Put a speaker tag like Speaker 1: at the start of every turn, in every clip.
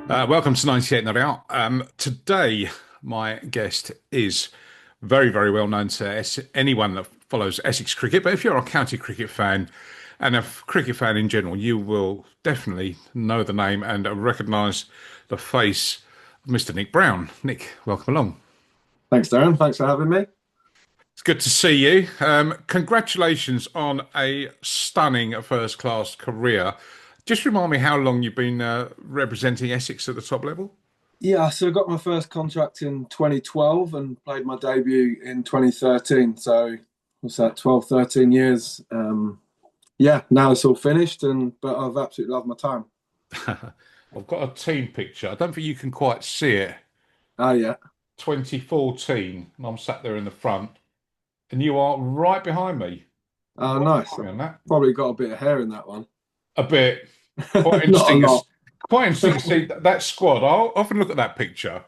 Speaker 1: Welcome to 98 Not Out. Today, my guest is very, very well known to anyone that follows Essex cricket. But if you're a county cricket fan and a cricket fan in general, you will definitely know the name and recognise the face of Mr. Nick Browne. Nick, welcome along.
Speaker 2: Thanks, Darren. Thanks for having me.
Speaker 1: It's good to see you. Congratulations on a stunning first-class career. Just remind me how long you've been representing Essex at the top level.
Speaker 2: Yeah, so I got my first contract in 2012 and played my debut in 2013. So what's that, 12, 13 years. Yeah, now it's all finished, but I've absolutely loved my time.
Speaker 1: I've got a team picture. I don't think you can quite see it.
Speaker 2: Oh, yeah.
Speaker 1: 2014, and I'm sat there in the front, and you are right behind me.
Speaker 2: Oh,
Speaker 1: Right
Speaker 2: nice.
Speaker 1: behind me on that.
Speaker 2: Probably got a bit of hair in that one.
Speaker 1: A bit. Quite
Speaker 2: Not a
Speaker 1: interesting.
Speaker 2: lot.
Speaker 1: Quite interesting to see that squad. I often look at that picture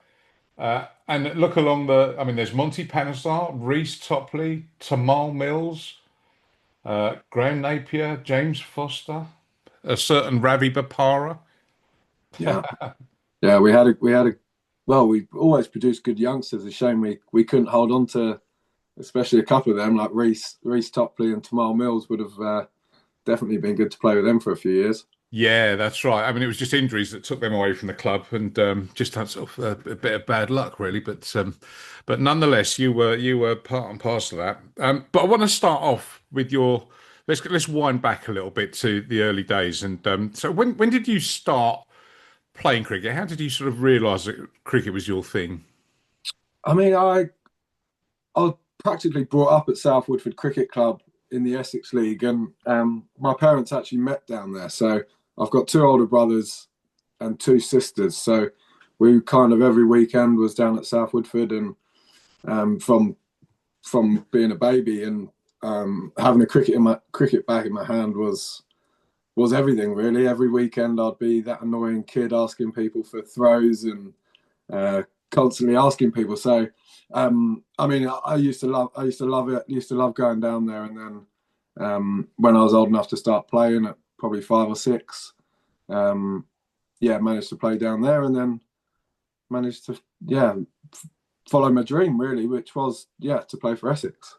Speaker 1: and look along the. I mean, there's Monty Panesar, Reece Topley, Tamal Mills, Graham Napier, James Foster, a certain Ravi Bapara.
Speaker 2: Yeah. Yeah, we had a well, we always produced good youngsters. It's a shame we couldn't hold on to, especially a couple of them like Reece Topley and Tamal Mills would have definitely been good to play with them for a few years.
Speaker 1: Yeah, that's right. I mean, it was just injuries that took them away from the club, and just had sort of a bit of bad luck, really. But nonetheless, you were part and parcel of that. But I want to start off with your. Let's wind back a little bit to the early days, and so when did you start playing cricket? How did you sort of realise that cricket was your thing?
Speaker 2: I mean, I was practically brought up at South Woodford Cricket Club in the Essex League, and my parents actually met down there. So I've got two older brothers and two sisters. So we kind of every weekend was down at South Woodford, and from being a baby and having a cricket bag in my hand was everything really. Every weekend I'd be that annoying kid asking people for throws and constantly asking people. So I mean, I used to love it. Used to love going down there, and then when I was old enough to start playing at probably 5 or 6, yeah, managed to play down there, and then managed to follow my dream really, which was to play for Essex.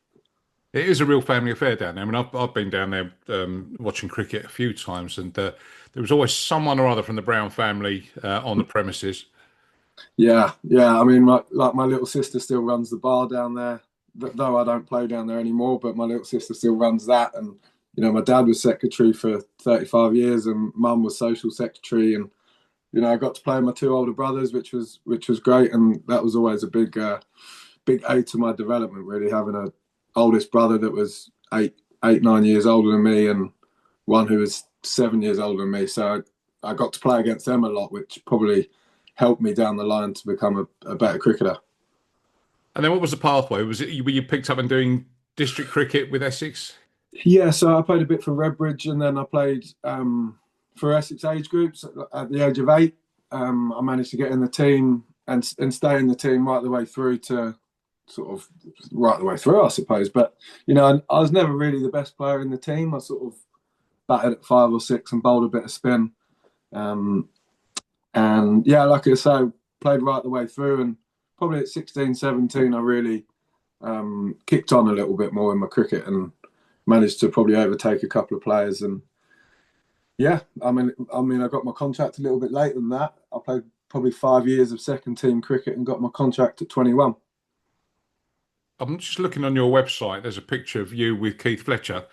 Speaker 1: It is a real family affair down there. I mean, I've been down there watching cricket a few times, and there was always someone or other from the Browne family on the premises.
Speaker 2: Yeah, yeah. I mean, my little sister still runs the bar down there, though I don't play down there anymore. But my little sister still runs that, and my dad was secretary for 35 years, and mum was social secretary, and I got to play with my two older brothers, which was great, and that was always a big aid to my development. Really, having a oldest brother that was 9 years older than me, and one who was 7 years older than me. So I got to play against them a lot, which probably helped me down the line to become a better cricketer.
Speaker 1: And then what was the pathway? Was it were you picked up and doing district cricket with Essex?
Speaker 2: Yeah, so I played a bit for Redbridge, and then I played for Essex age groups at the age of 8. I managed to get in the team and stay in the team right the way through to sort of right the way through, I suppose. But I was never really the best player in the team. I sort of batted at 5 or 6 and bowled a bit of spin. And yeah, like I say, played right the way through, and probably at 16, 17, I really kicked on a little bit more in my cricket and managed to probably overtake a couple of players. And yeah, I got my contract a little bit later than that. I played probably 5 years of second team cricket and got my contract at 21.
Speaker 1: I'm just looking on your website. There's a picture of you with Keith Fletcher.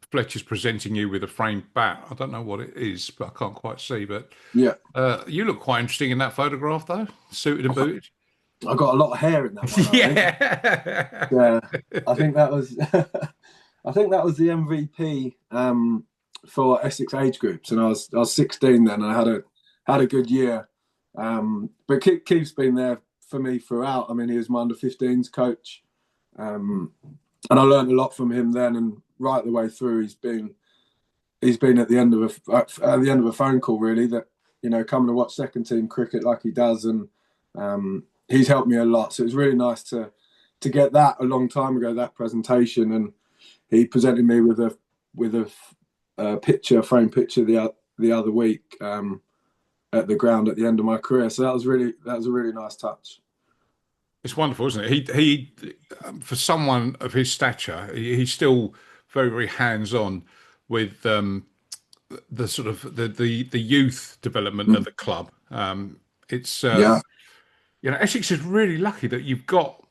Speaker 1: Fletcher's presenting you with a framed bat. I don't know what it is, but I can't quite see. But
Speaker 2: Yeah,
Speaker 1: you look quite interesting in that photograph, though, suited and booted.
Speaker 2: I got a lot of hair in that one. I think.
Speaker 1: Yeah.
Speaker 2: Yeah, I think that was I think that was the MVP for Essex age groups, and I was 16 then, and I had a good year. But Keith's been there for me throughout. I mean, he was my under-15s coach, and I learned a lot from him then. And right the way through, he's been at the end of a phone call, really. That coming to watch second team cricket like he does, and he's helped me a lot. So it was really nice to get that a long time ago, that presentation, and he presented me with a picture, a framed picture the other week, and at the ground at the end of my career. So that was a really nice touch.
Speaker 1: It's wonderful, isn't it? For someone of his stature, he's still very, very hands-on with the sort of the youth development of
Speaker 2: Mm.
Speaker 1: the club. It's
Speaker 2: Yeah,
Speaker 1: Essex is really lucky that you've got,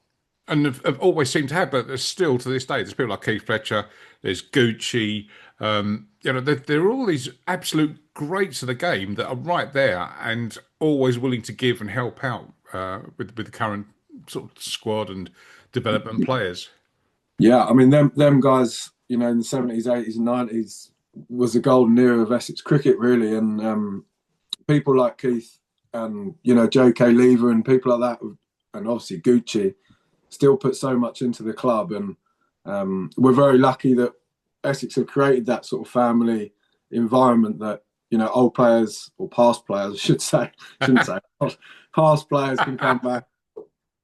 Speaker 1: and have always seemed to have, but there's still to this day, there's people like Keith Fletcher, there's Gucci, there are all these absolute greats of the game that are right there and always willing to give and help out with the current sort of squad and development players.
Speaker 2: yeah. I mean, them guys, in the 70s, 80s, and 90s was the golden era of Essex cricket, really. And people like Keith and Joe K. Lever and people like that, and obviously Gucci, still put so much into the club. And we're very lucky that Essex have created that sort of family environment that old players, or past players, I should say, shouldn't say, past players can come back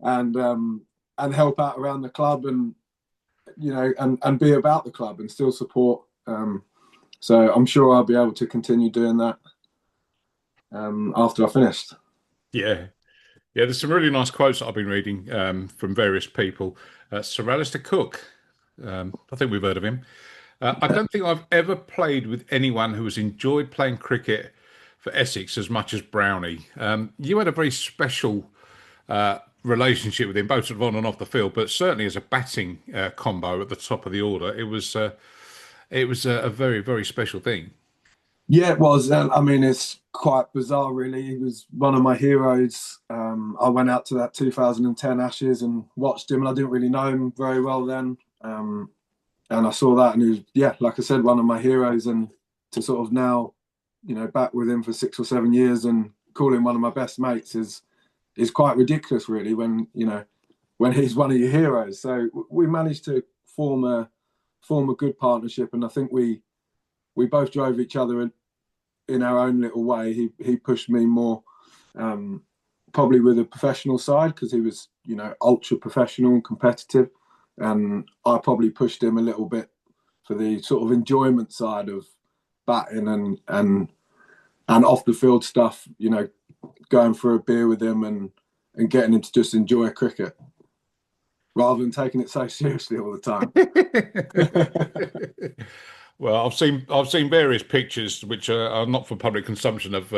Speaker 2: and help out around the club, and and be about the club and still support. So I'm sure I'll be able to continue doing that after I finished.
Speaker 1: Yeah. Yeah, there's some really nice quotes that I've been reading from various people. Sir Alastair Cook, I think we've heard of him. I don't think I've ever played with anyone who has enjoyed playing cricket for Essex as much as Brownie. You had a very special relationship with him, both sort of on and off the field, but certainly as a batting combo at the top of the order, it was a very, very special thing.
Speaker 2: Yeah, it was. I mean, it's quite bizarre, really. He was one of my heroes. I went out to that 2010 Ashes and watched him, and I didn't really know him very well then. And I saw that, and he was, yeah, like I said, one of my heroes. And to sort of now, back with him for 6 or 7 years and call him one of my best mates is quite ridiculous, really. When he's one of your heroes. So we managed to form a good partnership, and I think we both drove each other in our own little way. He pushed me more, probably with a professional side, because he was, ultra professional and competitive, and I probably pushed him a little bit for the sort of enjoyment side of batting and off the field stuff. Going for a beer with him and getting him to just enjoy cricket rather than taking it so seriously all the time.
Speaker 1: Well, I've seen various pictures which are not for public consumption of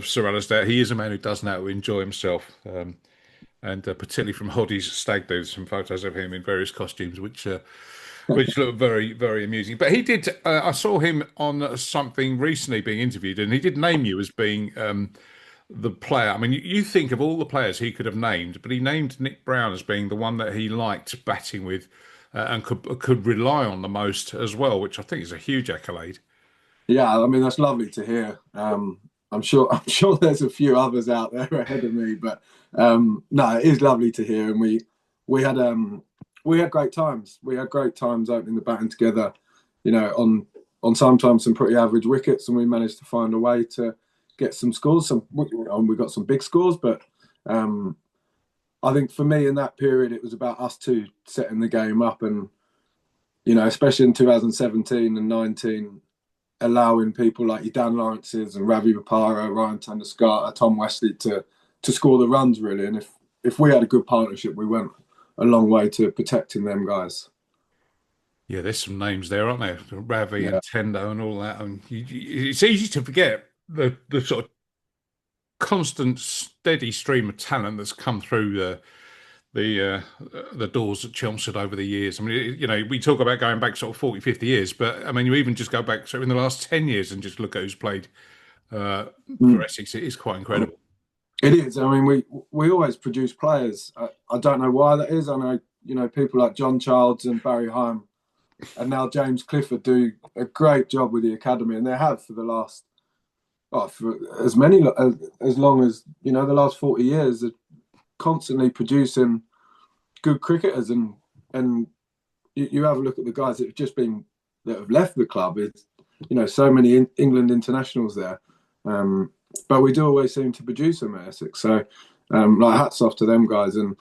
Speaker 1: Sir Alistair. He is a man who does know how to enjoy himself, and particularly from Hoddy's stag do, some photos of him in various costumes, which look very, very amusing. But he did. I saw him on something recently being interviewed, and he did name you as being the player. I mean, you think of all the players he could have named, but he named Nick Browne as being the one that he liked batting with, and could rely on the most as well, which I think is a huge accolade.
Speaker 2: Yeah, I mean, that's lovely to hear. I'm sure there's a few others out there ahead of me, but no, it is lovely to hear. And we had we had great times. We had great times opening the batting together. On sometimes some pretty average wickets, and we managed to find a way to get some scores. We got some big scores, but I think for me in that period, it was about us two setting the game up, and especially in 2017 and 19, allowing people like your Dan Lawrence's and Ravi Rapara, Ryan Tandascarter, Tom Wesley to score the runs, really. And if we had a good partnership, we went a long way to protecting them guys.
Speaker 1: Yeah, there's some names there, aren't there? Ravi
Speaker 2: Yeah.
Speaker 1: and Tendo and all that. And it's easy to forget the sort of constant, steady stream of talent that's come through the doors at Chelmsford over the years. I mean, we talk about going back sort of 40, 50 years, but I mean, you even just go back sort of in the last 10 years and just look at who's played for
Speaker 2: Mm.
Speaker 1: Essex. It is quite incredible.
Speaker 2: It is. I mean, we always produce players. I don't know why that is. I know, people like John Childs and Barry Heim and now James Clifford do a great job with the academy, and they have for the last, for as long as, the last 40 years, they're constantly producing good cricketers. And you have a look at the guys that have left the club. It's, so many England internationals there. But we do always seem to produce them at Essex. So, like, hats off to them guys. And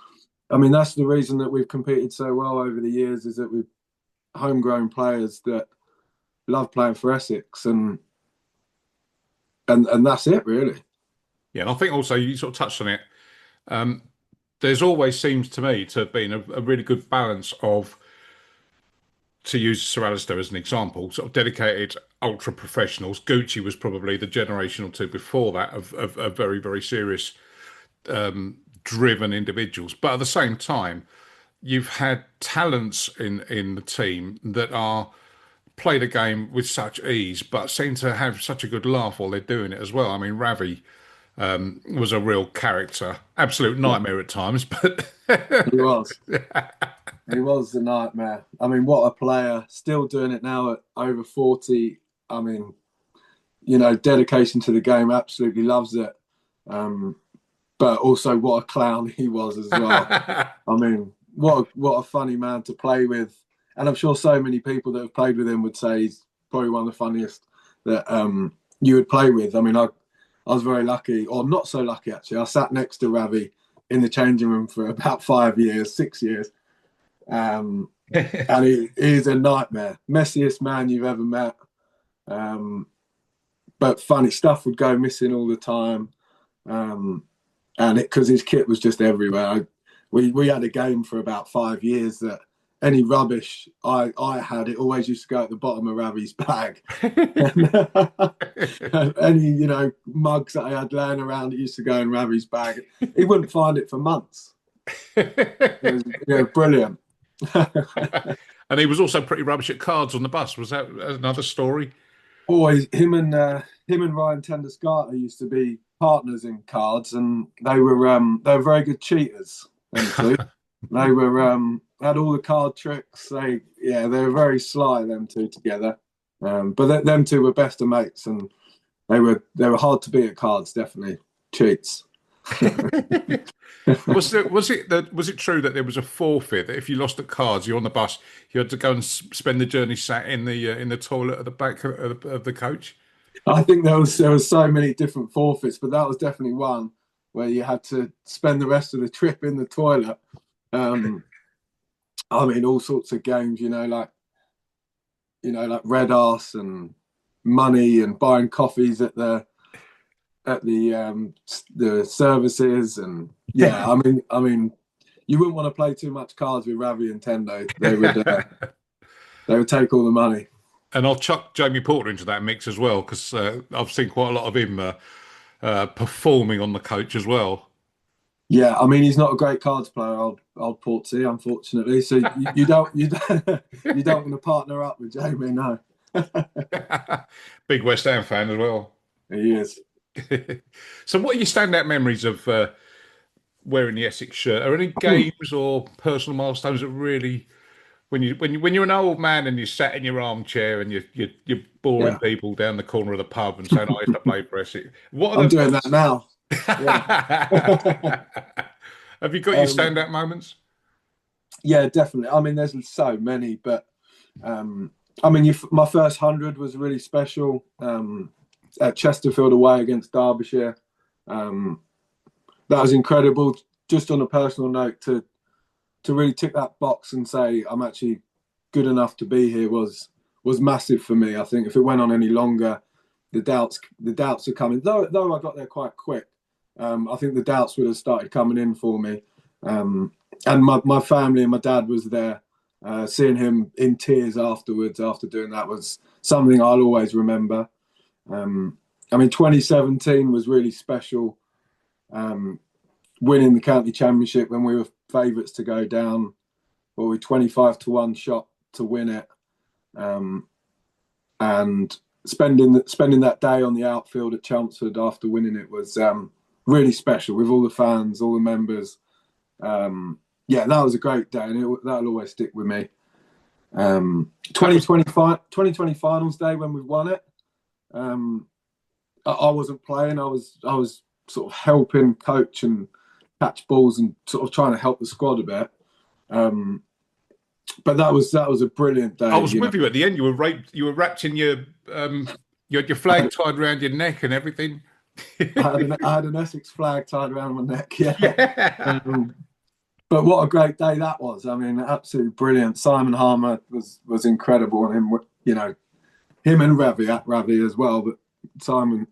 Speaker 2: I mean, that's the reason that we've competed so well over the years, is that we've homegrown players that love playing for Essex. And and that's it really.
Speaker 1: Yeah, and I think also you sort of touched on it. Um, there's always seems to me to have been a really good balance of, to use Sir Alastair as an example, sort of dedicated ultra professionals. Gucci was probably the generation or two before that of very, very serious, driven individuals. But at the same time, you've had talents in the team that are play the game with such ease, but seem to have such a good laugh while they're doing it as well. I mean, Ravi was a real character, absolute
Speaker 2: Yeah,
Speaker 1: nightmare at times, but
Speaker 2: he was. He was a nightmare. I mean, what a player! Still doing it now at over 40. I mean, dedication to the game. Absolutely loves it. Um, but also, what a clown he was as well. I mean, what a funny man to play with. And I'm sure so many people that have played with him would say he's probably one of the funniest that you would play with. I mean, I was very lucky, or not so lucky actually. I sat next to Ravi in the changing room for about 5 years, 6 years. And he's a nightmare, messiest man you've ever met. But funny stuff would go missing all the time, and because his kit was just everywhere. We had a game for about 5 years that any rubbish I had, it always used to go at the bottom of Ravi's bag. And any mugs that I had laying around, it used to go in Ravi's bag. He wouldn't find it for months. It was brilliant.
Speaker 1: And he was also pretty rubbish at cards on the bus. Was that another story?
Speaker 2: Always him and Ryan Tendescarter used to be partners in cards, and they were very good cheaters. Them two, they were had all the card tricks. They were very sly, them two together. But them two were best of mates, and they were hard to beat at cards. Definitely cheats.
Speaker 1: Was it true that there was a forfeit that if you lost at cards, you're on the bus, you had to go and spend the journey sat in the toilet at the back of the coach?
Speaker 2: I think there was so many different forfeits, but that was definitely one where you had to spend the rest of the trip in the toilet. I mean, all sorts of games, like red arse and money and buying coffees at the services, and yeah, I mean, you wouldn't want to play too much cards with Ravi and Tendo. They would take all the money.
Speaker 1: And I'll chuck Jamie Porter into that mix as well because I've seen quite a lot of him performing on the coach as well.
Speaker 2: Yeah, I mean, he's not a great cards player, old Portsy, unfortunately. So you don't want to partner up with Jamie, no.
Speaker 1: Big West Ham fan as well.
Speaker 2: He is.
Speaker 1: So, what are your standout memories of wearing the Essex shirt? Are any games or personal milestones that really, when you're an old man and you're sat in your armchair and you're boring
Speaker 2: Yeah,
Speaker 1: people down the corner of the pub and saying, "I used to play for Essex." What
Speaker 2: I'm
Speaker 1: are
Speaker 2: doing that now.
Speaker 1: the? Have you got your standout moments?
Speaker 2: Yeah, definitely. I mean, there's so many, but I mean, my first 100 was really special at Chesterfield away against Derbyshire. That was incredible. Just on a personal note, to really tick that box and say I'm actually good enough to be here was massive for me. I think if it went on any longer, the doubts are coming. Though I got there quite quick, I think the doubts would have started coming in for me. And my family and my dad was there. Seeing him in tears afterwards after doing that was something I'll always remember. I mean, 2017 was really special. Winning the county championship when we were favourites to go down, or we 25-1 shot to win it, and spending that day on the outfield at Chelmsford after winning it was really special with all the fans, all the members. Yeah, that was a great day, and that'll always stick with me. 2020 finals day when we won it. I wasn't playing. I was sort of helping coach and catch balls and sort of trying to help the squad a bit. But that was a brilliant day.
Speaker 1: I was with you at the end. You were wrapped in you had your flag tied around your neck and everything.
Speaker 2: I had an Essex flag tied around my neck. Yeah.
Speaker 1: Yeah.
Speaker 2: But what a great day that was. I mean, absolutely brilliant. Simon Harmer was incredible, and him and Ravi as well. But Simon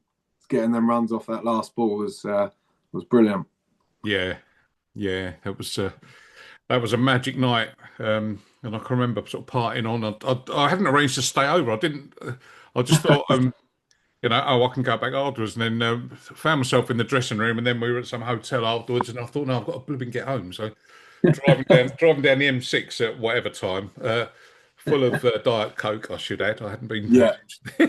Speaker 2: getting them runs off that last ball was brilliant.
Speaker 1: Yeah, yeah, that was a magic night, and I can remember sort of partying on. I hadn't arranged to stay over. I didn't. I just thought, oh, I can go back afterwards, and then found myself in the dressing room, and then we were at some hotel afterwards, and I thought, no, I've got to blooming get home. So driving down the M6 at whatever time, full of Diet Coke, I should add. I hadn't been.
Speaker 2: Yeah.
Speaker 1: Yeah,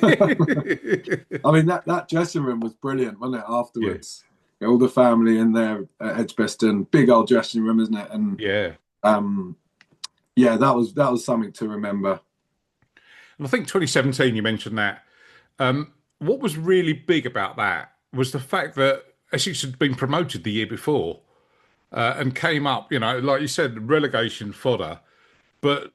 Speaker 2: I mean, that dressing room was brilliant, wasn't it? Afterwards, all the family in there at Edgbaston, big old dressing room, isn't it? And
Speaker 1: yeah.
Speaker 2: yeah, that was something to remember.
Speaker 1: And I think 2017, you mentioned that. What was really big about that was the fact that Essex had been promoted the year before and came up, like you said, relegation fodder, but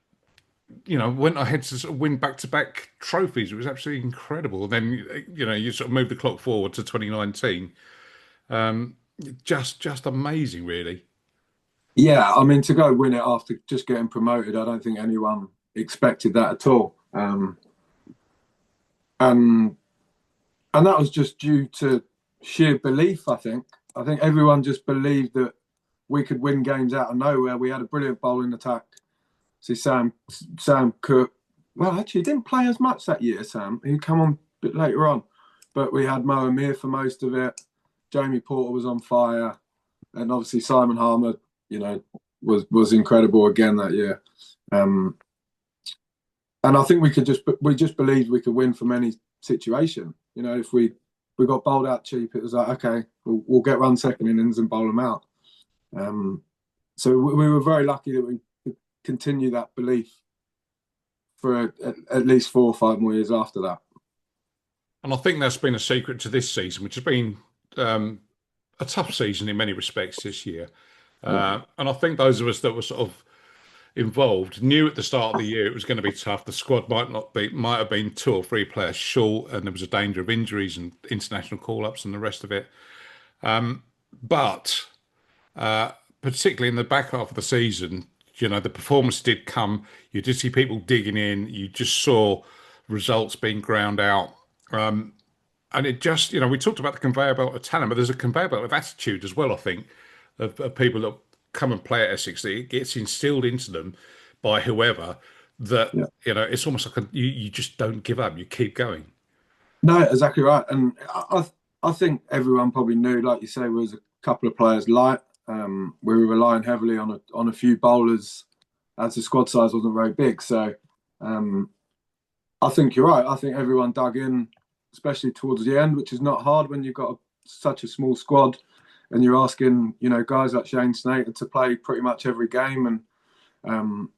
Speaker 1: went ahead to sort of win back-to-back trophies. It was absolutely incredible. And then, you sort of moved the clock forward to 2019. Just amazing, really.
Speaker 2: Yeah, I mean, to go win it after just getting promoted, I don't think anyone expected that at all. And that was just due to sheer belief. I think everyone just believed that we could win games out of nowhere. We had a brilliant bowling attack. See, Sam Cook. Well, actually, he didn't play as much that year. Sam, he come on a bit later on, but we had Mo Amir for most of it. Jamie Porter was on fire, and obviously Simon Harmer, was incredible again that year. And I think we just believed we could win from any situation. If we got bowled out cheap, it was like, okay, we'll get run second innings and bowl them out. So we were very lucky that we could continue that belief for at least 4 or 5 more years after that.
Speaker 1: And I think that's been a secret to this season, which has been a tough season in many respects this year. And I think those of us that were sort of involved knew at the start of the year it was going to be tough. The squad might have been 2 or 3 players short, and there was a danger of injuries and international call-ups and the rest of it. But particularly in the back half of the season, the performance did come. You did see people digging in. You just saw results being ground out. And it just, we talked about the conveyor belt of talent, but there's a conveyor belt of attitude as well, I think, of people that come and play at Essex. It gets instilled into them by whoever that, it's almost like you just don't give up. You keep going.
Speaker 2: No, exactly right. And I think everyone probably knew, like you say, there was a couple of players light. We were relying heavily on a few bowlers as the squad size wasn't very big. So I think you're right. I think everyone dug in, especially towards the end, which is not hard when you've got such a small squad and you're asking, guys like Shane Snater to play pretty much every game. And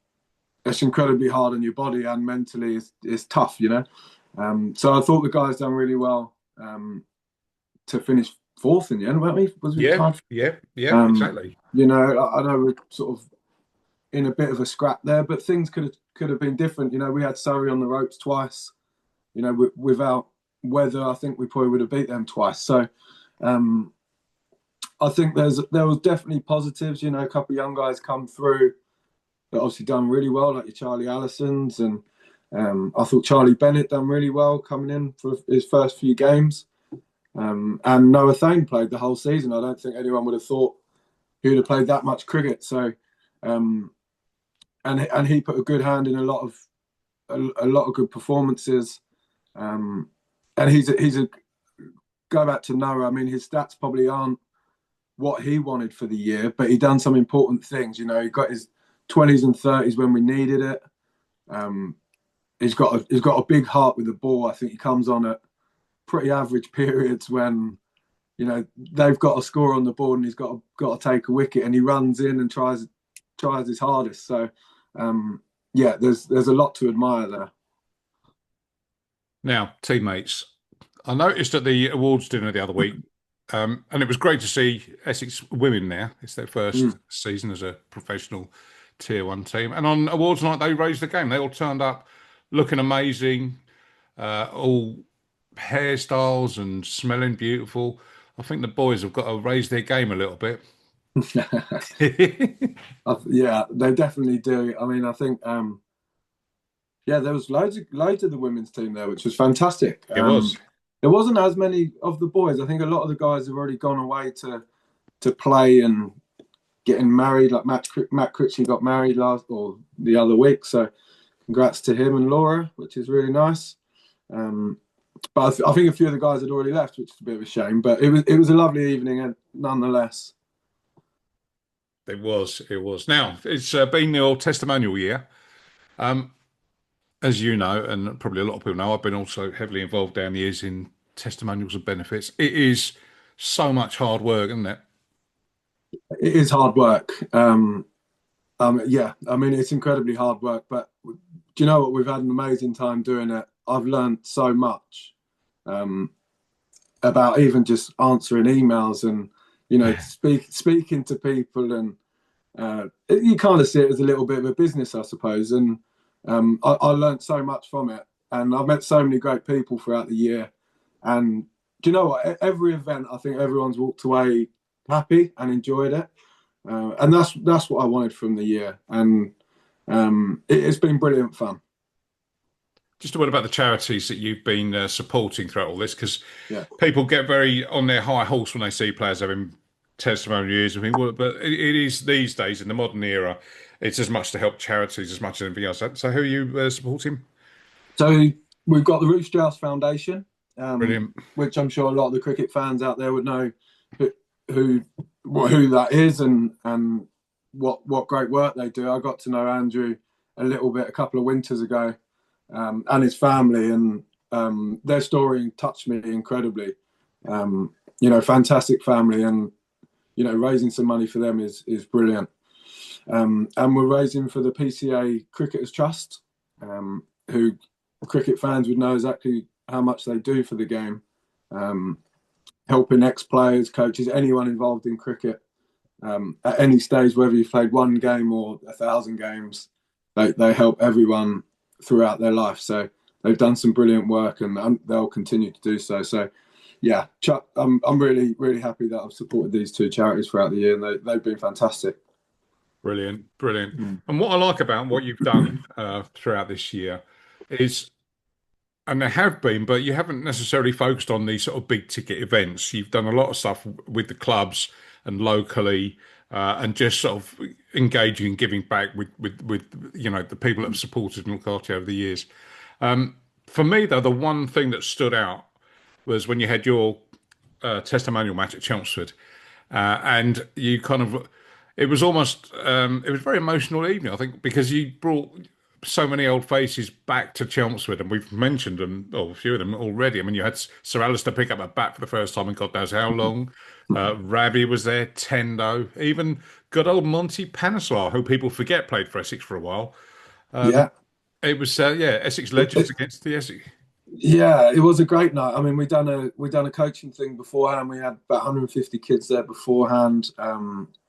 Speaker 2: it's incredibly hard on your body and mentally it's tough, So I thought the guys done really well to finish 4th in the end, weren't we? Was we tied?
Speaker 1: Yeah, exactly.
Speaker 2: I know we're sort of in a bit of a scrap there, but things could have been different. We had Surrey on the ropes twice. Without weather, I think we probably would have beat them twice. So I think there was definitely positives. A couple of young guys come through that obviously done really well, like your Charlie Allisons, and I thought Charlie Bennett done really well coming in for his first few games. And Noah Thane played the whole season. I don't think anyone would have thought he would have played that much cricket. So, and he put a good hand in a lot of good performances. And he's a go back to Noah. I mean, his stats probably aren't what he wanted for the year, but he done some important things. He got his 20s and 30s when we needed it. He's got a big heart with the ball. I think he comes on at pretty average periods when they've got a score on the board and he's got to take a wicket, and he runs in and tries his hardest. So there's a lot to admire there.
Speaker 1: Now, teammates, I noticed at the awards dinner the other week, and it was great to see Essex women there. It's their first season as a professional Tier 1 team, and on awards night they raised the game. They all turned up looking amazing, all hairstyles and smelling beautiful. I think the boys have got to raise their game a little bit.
Speaker 2: Yeah, they definitely do. I mean, I think there was loads of the women's team there, which was fantastic.
Speaker 1: It was.
Speaker 2: there wasn't as many of the boys. I think a lot of the guys have already gone away to play and getting married. Like Matt Critchley got married last or the other week, so congrats to him and Laura, which is really nice. But I think a few of the guys had already left, which is a bit of a shame. But it was a lovely evening, nonetheless.
Speaker 1: It was. It was. Now it's been your testimonial year. Um, as you know, and probably a lot of people know, I've been also heavily involved down the years in testimonials and benefits. It is so much hard work, isn't it?
Speaker 2: It is hard work. Yeah, I mean, it's incredibly hard work. But do you know what? We've had an amazing time doing it. I've learned so much about even just answering emails and speaking to people, and you kind of see it as a little bit of a business, I suppose. And I learned so much from it, and I've met so many great people throughout the year. And do you know what? Every event, I think everyone's walked away happy and enjoyed it, and that's what I wanted from the year. And it's been brilliant fun.
Speaker 1: Just a word about the charities that you've been supporting throughout all this, because
Speaker 2: Yeah,
Speaker 1: people get very on their high horse when they see players having testimonial years and think, well, but it is these days in the modern era, it's as much to help charities as much as anything else. So who are you supporting?
Speaker 2: so we've got the Ruth Strauss Foundation,
Speaker 1: Brilliant.
Speaker 2: which I'm sure a lot of the cricket fans out there would know who that is, and what great work they do. I got to know Andrew a little bit a couple of winters ago, and his family, and their story touched me incredibly. Fantastic family, and raising some money for them is brilliant. And we're raising for the PCA Cricketers Trust, who cricket fans would know exactly how much they do for the game, helping ex-players, coaches, anyone involved in cricket at any stage, whether you've played one game or 1,000 games. They help everyone throughout their life. So they've done some brilliant work, and they'll continue to do so. So, yeah, Chuck, I'm really, really happy that I've supported these two charities throughout the year, and they've been fantastic.
Speaker 1: Brilliant, brilliant. And what I like about what you've done throughout this year is, and there have been, but you haven't necessarily focused on these sort of big ticket events. You've done a lot of stuff with the clubs and locally, and just sort of engaging and giving back with the people that have supported and looked after you over the years. For me, though, the one thing that stood out was when you had your testimonial match at Chelmsford, and you kind of, it was almost, it was a very emotional evening, I think, because you brought so many old faces back to Chelmsford, and we've mentioned them, a few of them already. I mean, you had Sir Alastair pick up a bat for the first time in God knows how long. Ravi was there, Tendo, even good old Monty Panesar, who people forget played for Essex for a while.
Speaker 2: Yeah.
Speaker 1: It was, Essex legends against the Essex.
Speaker 2: Yeah, it was a great night. I mean, we done a coaching thing beforehand. We had about 150 kids there beforehand,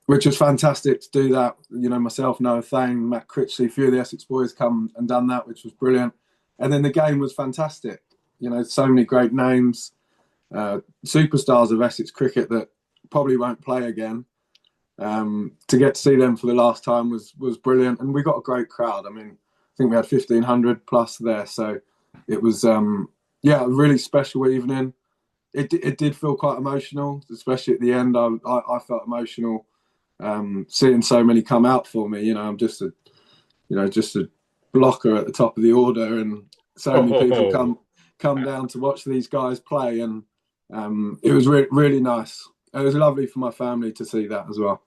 Speaker 2: which was fantastic to do that. Myself, Noah Thane, Matt Critchley, a few of the Essex boys come and done that, which was brilliant. And then the game was fantastic. So many great names, superstars of Essex cricket that probably won't play again. To get to see them for the last time was brilliant, and we got a great crowd. I mean, I think we had 1,500 plus there, so it was a really special evening. It did feel quite emotional, especially at the end. I felt emotional seeing so many come out for me. I'm just a blocker at the top of the order, and so many people come down to watch these guys play, and it was really nice. It was lovely for my family to see that as well.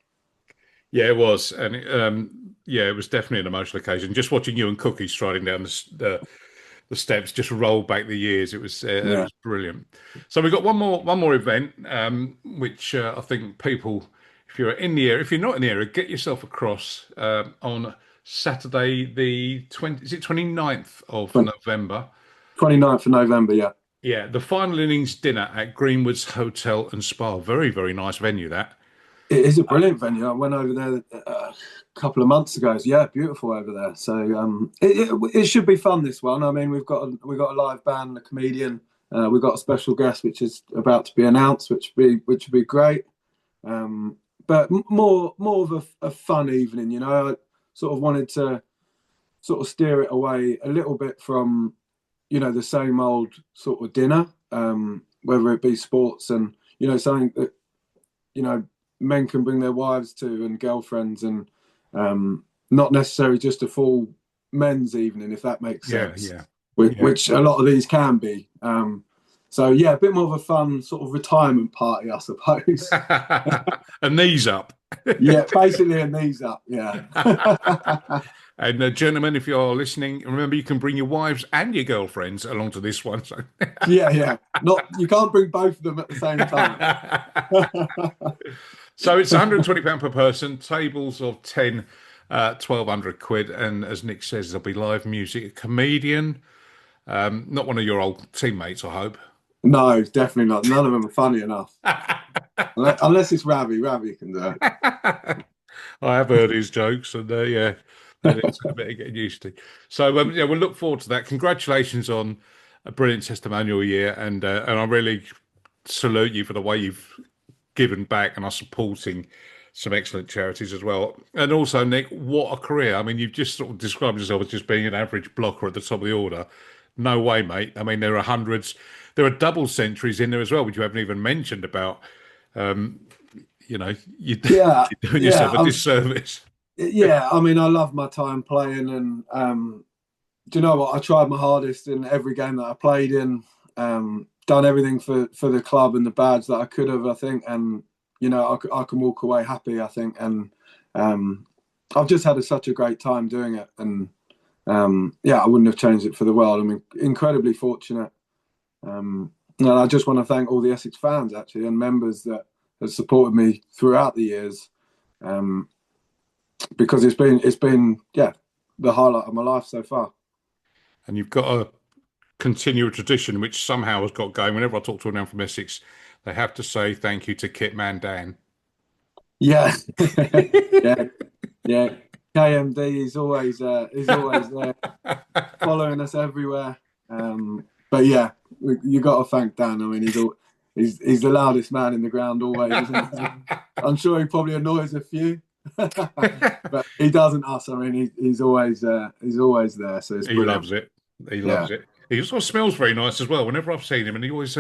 Speaker 1: Yeah, it was, and it was definitely an emotional occasion. Just watching you and Cookie striding down the steps, just roll back the years. It was brilliant. So we've got one more event, which I think people, if you're in the area, if you're not in the area, get yourself across on Saturday the 29th of November.
Speaker 2: 29th of November, yeah.
Speaker 1: Yeah, the final innings dinner at Greenwaoods Hotel and Spa. Very, very nice venue, that.
Speaker 2: It is a brilliant venue. I went over there a couple of months ago. Yeah, beautiful over there. So it should be fun, this one. I mean, we've got a live band, a comedian. We've got a special guest which is about to be announced, which would be great. But more of a fun evening. I sort of wanted to sort of steer it away a little bit from the same old sort of dinner. whether it be sports and, something that, men can bring their wives to and girlfriends, and not necessarily just a full men's evening, if that makes sense.
Speaker 1: Yeah.
Speaker 2: Which a lot of these can be. So yeah, a bit more of a fun sort of retirement party, I suppose.
Speaker 1: A knees up.
Speaker 2: Yeah, basically a knees up. Yeah.
Speaker 1: And gentlemen, if you're listening, remember you can bring your wives and your girlfriends along to this one. So.
Speaker 2: Yeah. Not, you can't bring both of them at the same time.
Speaker 1: So it's £120 per person, tables of 10, 1,200 quid. And as Nick says, there'll be live music, a comedian, not one of your old teammates, I hope.
Speaker 2: No, definitely not. None of them are funny enough. Unless it's Ravi. Ravi can do it.
Speaker 1: I have heard his jokes, and yeah, it's a bit of getting used to. So yeah, we'll look forward to that. Congratulations on a brilliant testimonial year, and I really salute you for the way you've given back and are supporting some excellent charities as well. And also, Nick, what a career! I mean, you've just sort of described yourself as just being an average blocker at the top of the order. No way, mate. I mean, there are hundreds. There are double centuries in there as well, which you haven't even mentioned about. You're doing yourself a disservice.
Speaker 2: Yeah, I mean, I love my time playing, and do you know what? I tried my hardest in every game that I played in. Done everything for the club and the badge that I could have, I think, and I can walk away happy, I think, and I've just had such a great time doing it, and yeah, I wouldn't have changed it for the world. I'm incredibly fortunate, and I just want to thank all the Essex fans actually and members that have supported me throughout the years, because it's been the highlight of my life so far.
Speaker 1: And you've got a continue a tradition which somehow has got going. Whenever I talk to anyone from Essex, they have to say thank you to Kitman Dan.
Speaker 2: Yeah, yeah. KMD is always there, following us everywhere. But yeah, you got to thank Dan. I mean, he's the loudest man in the ground always, isn't he? I'm sure he probably annoys a few, but he doesn't us. I mean, he's always there. So it's brilliant.
Speaker 1: He loves it. He loves it. He also smells very nice as well. Whenever I've seen him, and he always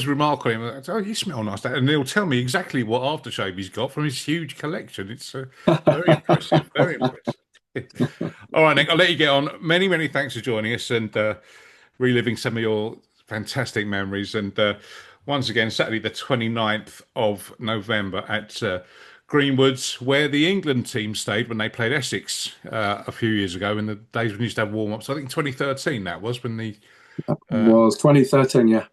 Speaker 1: remark on him, "Oh, you smell nice," and he'll tell me exactly what aftershave he's got from his huge collection. It's very impressive. Very impressive. All right, Nick, I'll let you get on. Many, many thanks for joining us and reliving some of your fantastic memories. And once again, Saturday the 29th of November at Greenwooods, where the England team stayed when they played Essex a few years ago, in the days when we used to have warm-ups. I think 2013 that was when the...
Speaker 2: was 2013, yeah.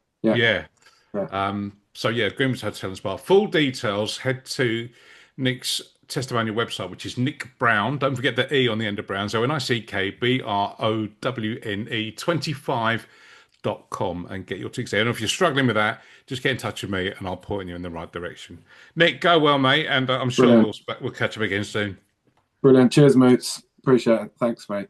Speaker 1: So yeah, Greenwaoods Hotel Spa. Full details, head to Nick's testimonial website, which is Nick Browne. Don't forget the E on the end of Browne. So NickBrowne 25.com and get your tickets there. And if you're struggling with that, just get in touch with me and I'll point you in the right direction. Nick, go well, mate, and I'm sure we'll catch up again soon.
Speaker 2: Brilliant. Cheers, mates. Appreciate it. Thanks, mate.